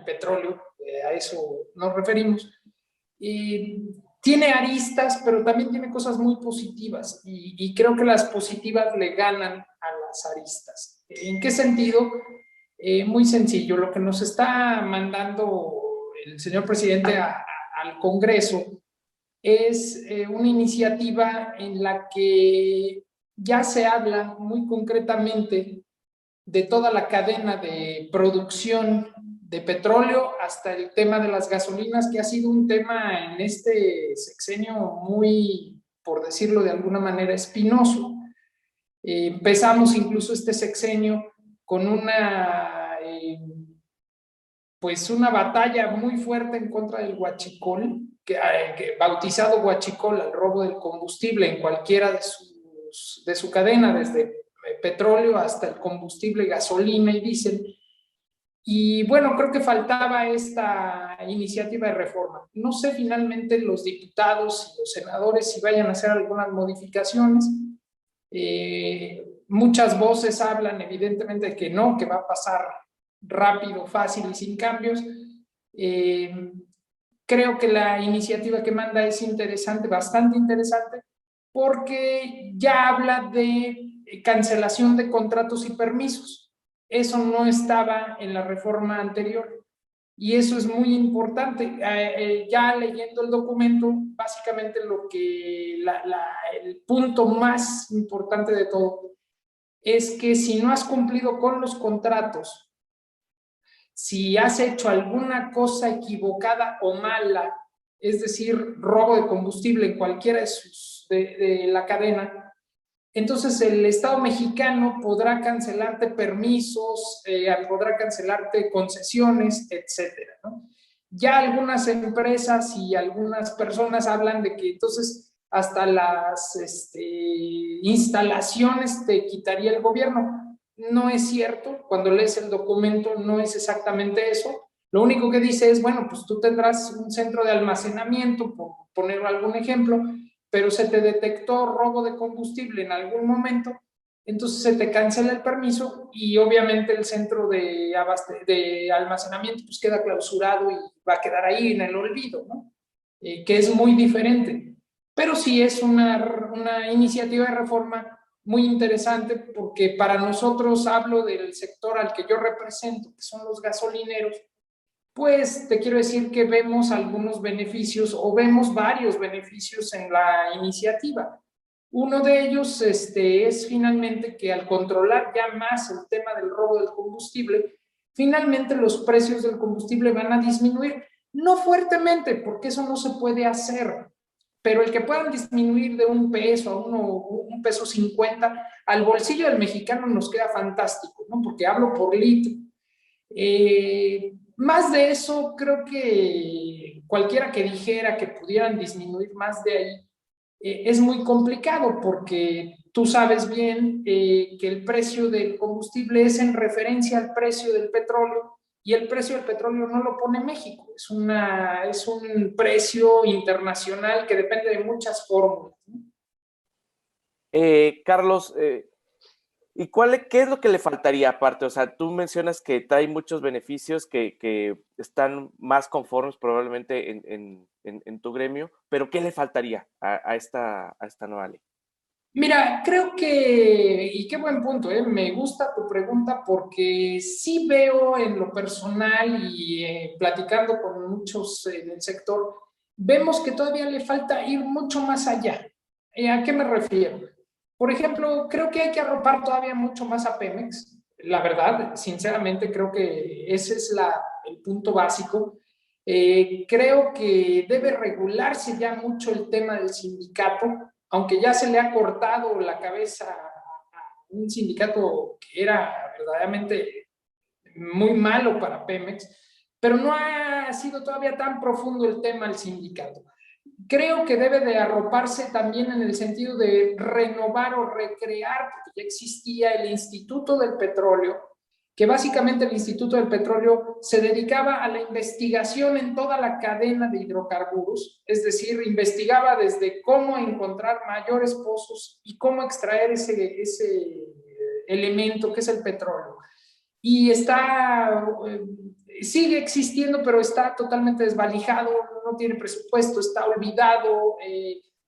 petróleo, a eso nos referimos, tiene aristas, pero también tiene cosas muy positivas y creo que las positivas le ganan a las aristas. ¿En qué sentido? Muy sencillo, lo que nos está mandando el señor presidente al Congreso es una iniciativa en la que ya se habla muy concretamente de toda la cadena de producción de petróleo hasta el tema de las gasolinas, que ha sido un tema en este sexenio muy, por decirlo de alguna manera, espinoso. Empezamos incluso este sexenio con pues una batalla muy fuerte en contra del huachicol, bautizado huachicol al robo del combustible en cualquiera de su cadena, desde petróleo hasta el combustible, gasolina y diésel. Y bueno, creo que faltaba esta iniciativa de reforma. No sé finalmente los diputados y los senadores si vayan a hacer algunas modificaciones. Muchas voces hablan evidentemente de que no, que va a pasar rápido, fácil y sin cambios. Creo que la iniciativa que manda es interesante, bastante interesante, porque ya habla de cancelación de contratos y permisos. Eso no estaba en la reforma anterior y eso es muy importante. Ya leyendo el documento, básicamente el punto más importante de todo es que si no has cumplido con los contratos, si has hecho alguna cosa equivocada o mala, es decir, robo de combustible en cualquiera de la cadena, entonces el Estado mexicano podrá cancelarte permisos, podrá cancelarte concesiones, etcétera, ¿no? Ya algunas empresas y algunas personas hablan de que entonces hasta las instalaciones te quitaría el gobierno. No es cierto, cuando lees el documento no es exactamente eso. Lo único que dice es, bueno, pues tú tendrás un centro de almacenamiento, por poner algún ejemplo, pero se te detectó robo de combustible en algún momento, entonces se te cancela el permiso y obviamente el centro de almacenamiento pues queda clausurado y va a quedar ahí en el olvido, ¿no? Que es muy diferente. Pero sí es una iniciativa de reforma muy interesante porque para nosotros, hablo del sector al que yo represento, que son los gasolineros, pues te quiero decir que vemos algunos beneficios o vemos varios beneficios en la iniciativa. Uno de ellos es finalmente que al controlar ya más el tema del robo del combustible, finalmente los precios del combustible van a disminuir, no fuertemente, porque eso no se puede hacer, pero el que puedan disminuir de $1 a $1.50 al bolsillo del mexicano nos queda fantástico, ¿no? Porque hablo por litro. Más de eso, creo que cualquiera que dijera que pudieran disminuir más de ahí, es muy complicado porque tú sabes bien que el precio del combustible es en referencia al precio del petróleo y el precio del petróleo no lo pone México, es un precio internacional que depende de muchas fórmulas, ¿no? Carlos, ¿y qué es lo que le faltaría aparte? O sea, tú mencionas que trae muchos beneficios que están más conformes probablemente en tu gremio, pero ¿qué le faltaría a esta nueva ley? Mira, creo que, y qué buen punto, me gusta tu pregunta porque sí veo en lo personal y platicando con muchos en el sector, vemos que todavía le falta ir mucho más allá. ¿A qué me refiero? Por ejemplo, creo que hay que arropar todavía mucho más a Pemex. La verdad, sinceramente, creo que ese es el punto básico. Creo que debe regularse ya mucho el tema del sindicato, aunque ya se le ha cortado la cabeza a un sindicato que era verdaderamente muy malo para Pemex, pero no ha sido todavía tan profundo el tema del sindicato. Creo que debe de arroparse también en el sentido de renovar o recrear, porque ya existía el Instituto del Petróleo, que básicamente el Instituto del Petróleo se dedicaba a la investigación en toda la cadena de hidrocarburos, es decir, investigaba desde cómo encontrar mayores pozos y cómo extraer ese elemento que es el petróleo. Y está sigue existiendo, pero está totalmente desvalijado, no tiene presupuesto, está olvidado,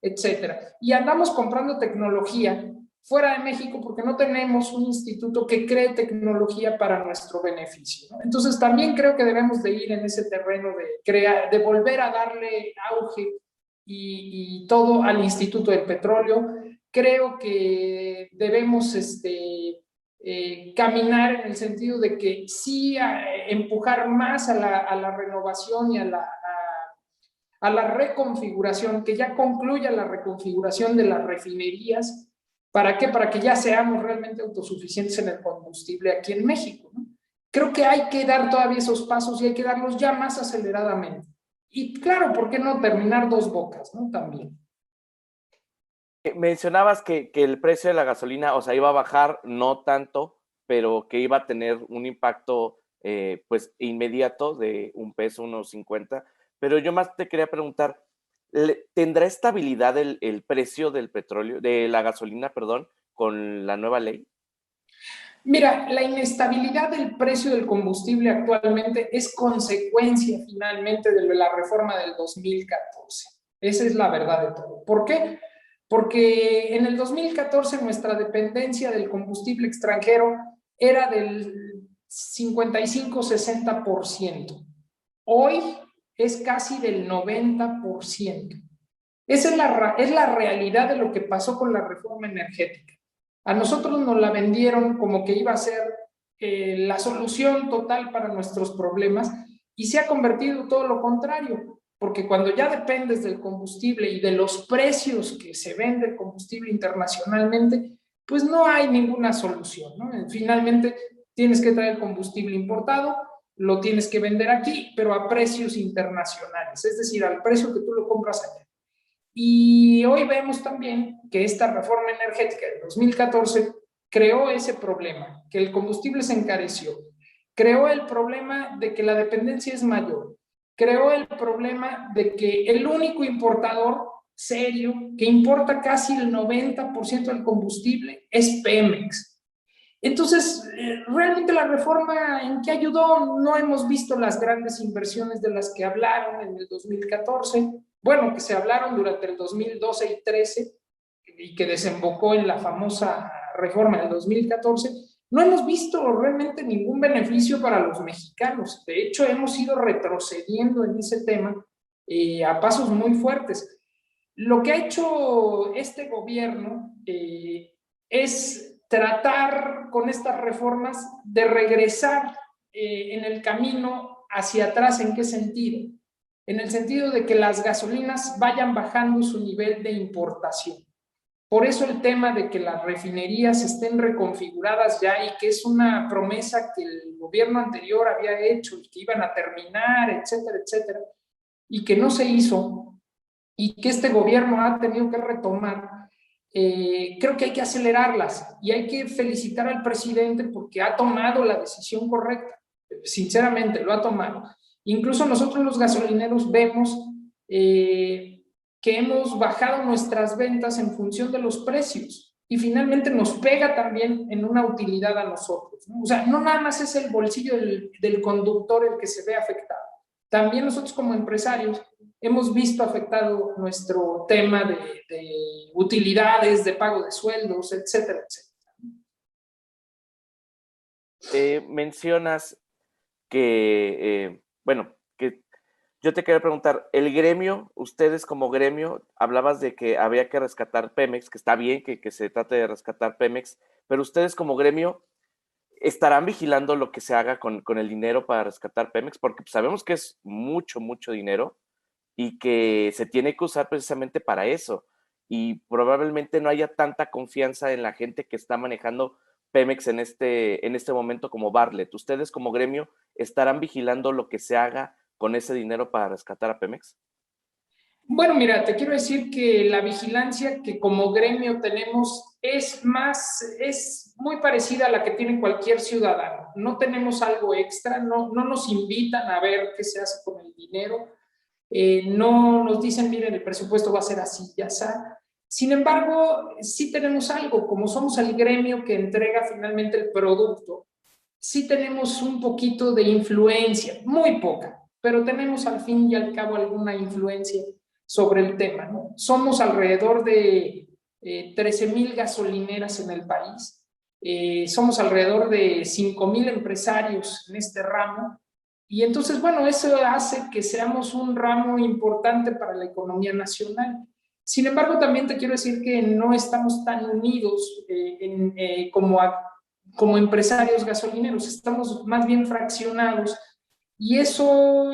etcétera. Y andamos comprando tecnología fuera de México porque no tenemos un instituto que cree tecnología para nuestro beneficio, ¿no? Entonces también creo que debemos de ir en ese terreno de crear, de volver a darle auge y todo al Instituto del Petróleo. Creo que debemos caminar en el sentido de que sí empujar más a la renovación y a la reconfiguración, que ya concluya la reconfiguración de las refinerías. ¿Para qué? Para que ya seamos realmente autosuficientes en el combustible aquí en México, ¿no? Creo que hay que dar todavía esos pasos y hay que darlos ya más aceleradamente. Y claro, ¿por qué no terminar Dos Bocas, ¿no? También. Mencionabas que el precio de la gasolina, o sea, iba a bajar, no tanto, pero que iba a tener un impacto pues inmediato de $1, 1.50. Pero yo más te quería preguntar, ¿tendrá estabilidad el precio del petróleo, de la gasolina, perdón, con la nueva ley? Mira, la inestabilidad del precio del combustible actualmente es consecuencia finalmente de la reforma del 2014. Esa es la verdad de todo. ¿Por qué? Porque en el 2014 nuestra dependencia del combustible extranjero era del 55-60%. Hoy es casi del 90%. Esa es la realidad de lo que pasó con la reforma energética. A nosotros nos la vendieron como que iba a ser la solución total para nuestros problemas y se ha convertido todo lo contrario, porque cuando ya dependes del combustible y de los precios que se vende el combustible internacionalmente, pues no hay ninguna solución, ¿no? Finalmente tienes que traer combustible importado, lo tienes que vender aquí, pero a precios internacionales, es decir, al precio que tú lo compras allá. Y hoy vemos también que esta reforma energética de 2014 creó ese problema, que el combustible se encareció, creó el problema de que la dependencia es mayor, creó el problema de que el único importador serio que importa casi el 90% del combustible es Pemex. Entonces, realmente la reforma, ¿en qué ayudó? No hemos visto las grandes inversiones de las que hablaron en el 2014, bueno, que se hablaron durante el 2012 y 13 y que desembocó en la famosa reforma del 2014. No hemos visto realmente ningún beneficio para los mexicanos. De hecho, hemos ido retrocediendo en ese tema a pasos muy fuertes. Lo que ha hecho este gobierno es tratar con estas reformas de regresar en el camino hacia atrás. ¿En qué sentido? En el sentido de que las gasolinas vayan bajando su nivel de importación. Por eso el tema de que las refinerías estén reconfiguradas ya y que es una promesa que el gobierno anterior había hecho y que iban a terminar, etcétera, etcétera, y que no se hizo y que este gobierno ha tenido que retomar, creo que hay que acelerarlas y hay que felicitar al presidente porque ha tomado la decisión correcta. Sinceramente, lo ha tomado. Incluso nosotros los gasolineros vemos que hemos bajado nuestras ventas en función de los precios y finalmente nos pega también en una utilidad a nosotros, ¿no? O sea, no nada más es el bolsillo del conductor el que se ve afectado. También nosotros como empresarios hemos visto afectado nuestro tema de utilidades, de pago de sueldos, etcétera, etcétera. Mencionas que, bueno, que yo te quería preguntar, el gremio, ustedes como gremio, hablabas de que había que rescatar Pemex, que está bien que se trate de rescatar Pemex, pero ustedes como gremio estarán vigilando lo que se haga con el dinero para rescatar Pemex, porque sabemos que es mucho, mucho dinero y que se tiene que usar precisamente para eso. Y probablemente no haya tanta confianza en la gente que está manejando Pemex en este momento como Bartlett. ¿Ustedes como gremio estarán vigilando lo que se haga con ese dinero para rescatar a Pemex? Bueno, mira, te quiero decir que la vigilancia que como gremio tenemos es muy parecida a la que tiene cualquier ciudadano. No tenemos algo extra, no nos invitan a ver qué se hace con el dinero, no nos dicen, miren, el presupuesto va a ser así, ya está. Sin embargo, sí tenemos algo, como somos el gremio que entrega finalmente el producto, sí tenemos un poquito de influencia, muy poca, pero tenemos al fin y al cabo alguna influencia sobre el tema, ¿no? Somos alrededor de 13,000 gasolineras en el país, somos alrededor de 5,000 empresarios en este ramo, y entonces, bueno, eso hace que seamos un ramo importante para la economía nacional. Sin embargo, también te quiero decir que no estamos tan unidos como empresarios gasolineros, estamos más bien fraccionados y eso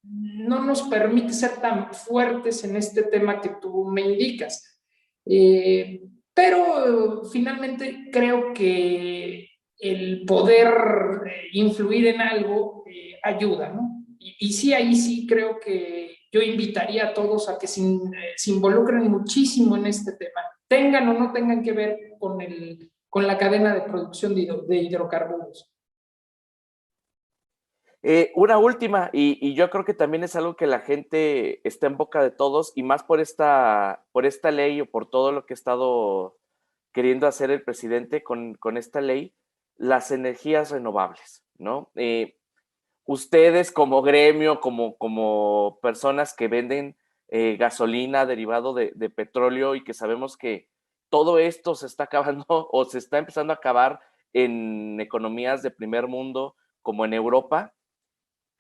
no nos permite ser tan fuertes en este tema que tú me indicas. Pero finalmente creo que el poder influir en algo ayuda, ¿no? Y sí, ahí sí creo que yo invitaría a todos a que se involucren muchísimo en este tema, tengan o no tengan que ver con la cadena de producción de hidrocarburos. Una última, y yo creo que también es algo que la gente está en boca de todos, y más por esta ley o por todo lo que ha estado queriendo hacer el presidente con esta ley, las energías renovables, ¿no? Ustedes como gremio, como personas que venden gasolina derivado de petróleo y que sabemos que todo esto se está acabando o se está empezando a acabar en economías de primer mundo como en Europa,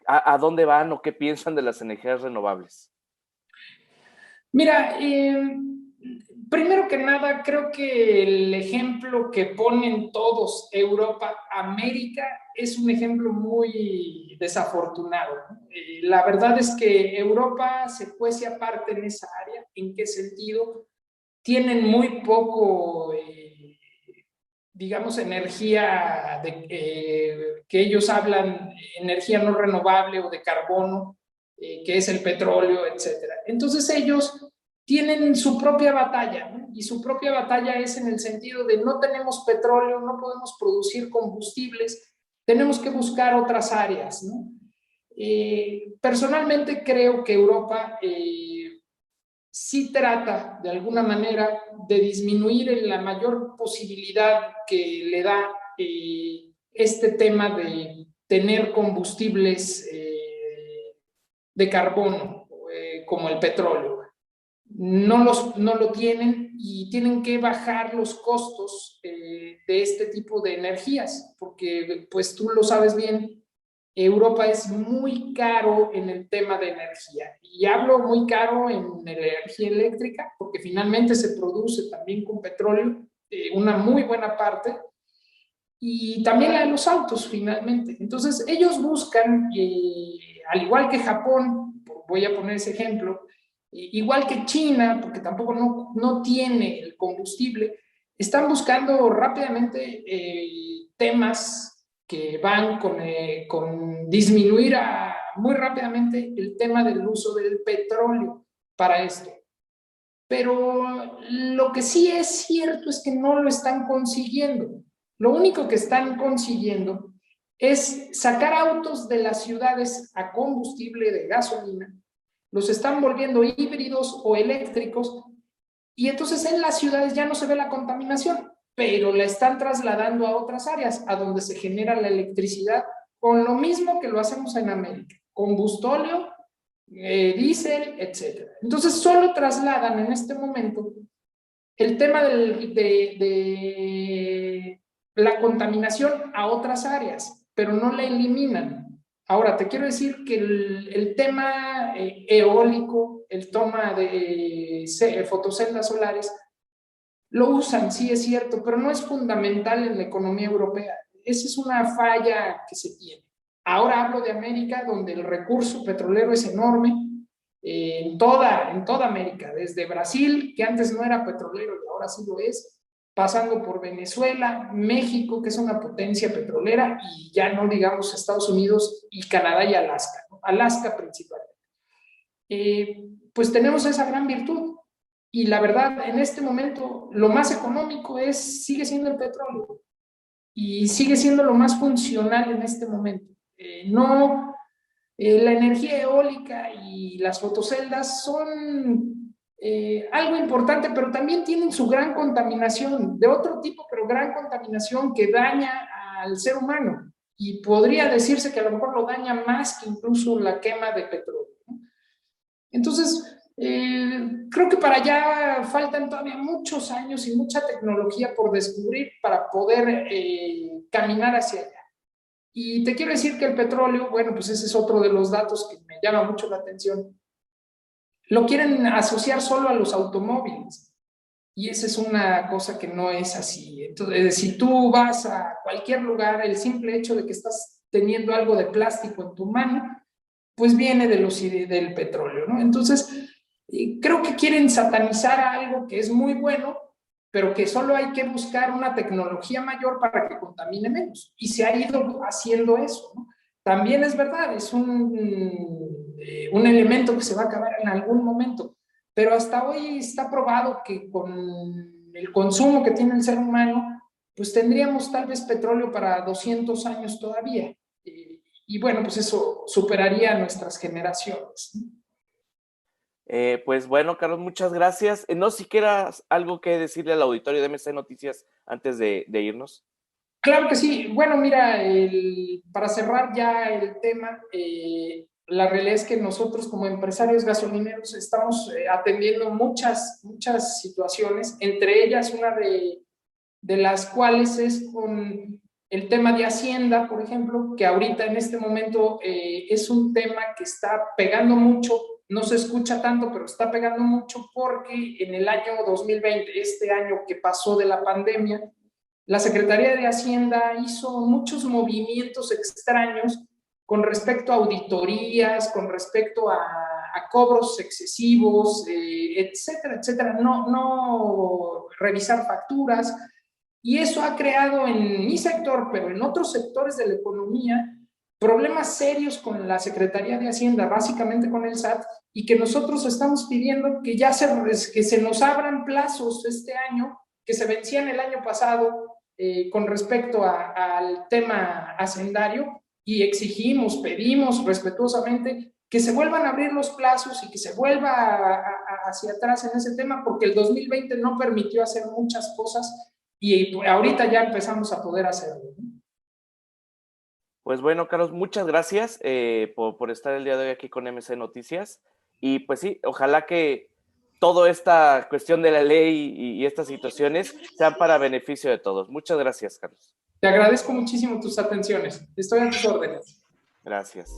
¿a dónde van o qué piensan de las energías renovables? Mira, primero que nada, creo que el ejemplo que ponen todos, Europa, América, es un ejemplo muy desafortunado, ¿no? La verdad es que Europa se cuece aparte en esa área. ¿En qué sentido? Tienen muy poco, digamos, energía que ellos hablan, energía no renovable o de carbono, que es el petróleo, etcétera. Entonces ellos tienen su propia batalla, ¿no? Y su propia batalla es en el sentido de no tenemos petróleo, no podemos producir combustibles, tenemos que buscar otras áreas, ¿no? Personalmente creo que Europa sí trata de alguna manera de disminuir en la mayor posibilidad que le da este tema de tener combustibles de carbono, como el petróleo. No lo tienen y tienen que bajar los costos de este tipo de energías, porque pues tú lo sabes bien, Europa es muy caro en el tema de energía. Y hablo muy caro en energía eléctrica, porque finalmente se produce también con petróleo, una muy buena parte, y también la de los autos, finalmente. Entonces, ellos buscan, al igual que Japón, voy a poner ese ejemplo, igual que China, porque tampoco no tiene el combustible, están buscando rápidamente temas que van con disminuir muy rápidamente el tema del uso del petróleo para esto. Pero lo que sí es cierto es que no lo están consiguiendo. Lo único que están consiguiendo es sacar autos de las ciudades a combustible de gasolina, los están volviendo híbridos o eléctricos, y entonces en las ciudades ya no se ve la contaminación, pero la están trasladando a otras áreas, a donde se genera la electricidad, con lo mismo que lo hacemos en América, combustóleo, diésel, etcétera. Entonces solo trasladan en este momento el tema de la contaminación a otras áreas, pero no la eliminan. Ahora, te quiero decir que el tema eólico, el toma de fotoceldas solares, lo usan, sí es cierto, pero no es fundamental en la economía europea. Esa es una falla que se tiene. Ahora hablo de América, donde el recurso petrolero es enorme, en toda América, desde Brasil, que antes no era petrolero y ahora sí lo es, pasando por Venezuela, México, que es una potencia petrolera, y ya no digamos Estados Unidos y Canadá y Alaska, ¿no? Alaska principalmente. Pues tenemos esa gran virtud. Y la verdad, en este momento, lo más económico sigue siendo el petróleo y sigue siendo lo más funcional en este momento. No, la energía eólica y las fotoceldas son algo importante, pero también tienen su gran contaminación, de otro tipo, pero gran contaminación que daña al ser humano y podría decirse que a lo mejor lo daña más que incluso la quema de petróleo, ¿no? Entonces, creo que para allá faltan todavía muchos años y mucha tecnología por descubrir para poder caminar hacia allá. Y te quiero decir que el petróleo, bueno, pues ese es otro de los datos que me llama mucho la atención. Lo quieren asociar solo a los automóviles. Y esa es una cosa que no es así. Entonces, si tú vas a cualquier lugar, el simple hecho de que estás teniendo algo de plástico en tu mano, pues viene del petróleo, ¿no? Entonces, creo que quieren satanizar a algo que es muy bueno, pero que solo hay que buscar una tecnología mayor para que contamine menos. Y se ha ido haciendo eso, ¿no? También es verdad, es un elemento que se va a acabar en algún momento, pero hasta hoy está probado que con el consumo que tiene el ser humano, pues tendríamos tal vez petróleo para 200 años todavía. Y bueno, pues eso superaría a nuestras generaciones. Pues bueno, Carlos, muchas gracias. No sé si quieras algo que decirle al auditorio de MC Noticias antes de irnos. Claro que sí. Bueno, mira, para cerrar ya el tema, la realidad es que nosotros como empresarios gasolineros estamos atendiendo muchas situaciones, entre ellas una de las cuales es con el tema de Hacienda, por ejemplo, que ahorita en este momento es un tema que está pegando mucho, no se escucha tanto, pero está pegando mucho porque en el año 2020, este año que pasó de la pandemia, la Secretaría de Hacienda hizo muchos movimientos extraños con respecto a auditorías, con respecto a cobros excesivos, etcétera, etcétera, no revisar facturas. Y eso ha creado en mi sector, pero en otros sectores de la economía, problemas serios con la Secretaría de Hacienda, básicamente con el SAT, y que nosotros estamos pidiendo que ya que se nos abran plazos este año, que se vencían el año pasado, con respecto al tema hacendario, y exigimos, pedimos respetuosamente que se vuelvan a abrir los plazos y que se vuelva hacia atrás en ese tema, porque el 2020 no permitió hacer muchas cosas y ahorita ya empezamos a poder hacerlo, ¿no? Pues bueno, Carlos, muchas gracias por estar el día de hoy aquí con MC Noticias. Y pues sí, ojalá que toda esta cuestión de la ley y estas situaciones sean para beneficio de todos. Muchas gracias, Carlos. Te agradezco muchísimo tus atenciones. Estoy a tus órdenes. Gracias.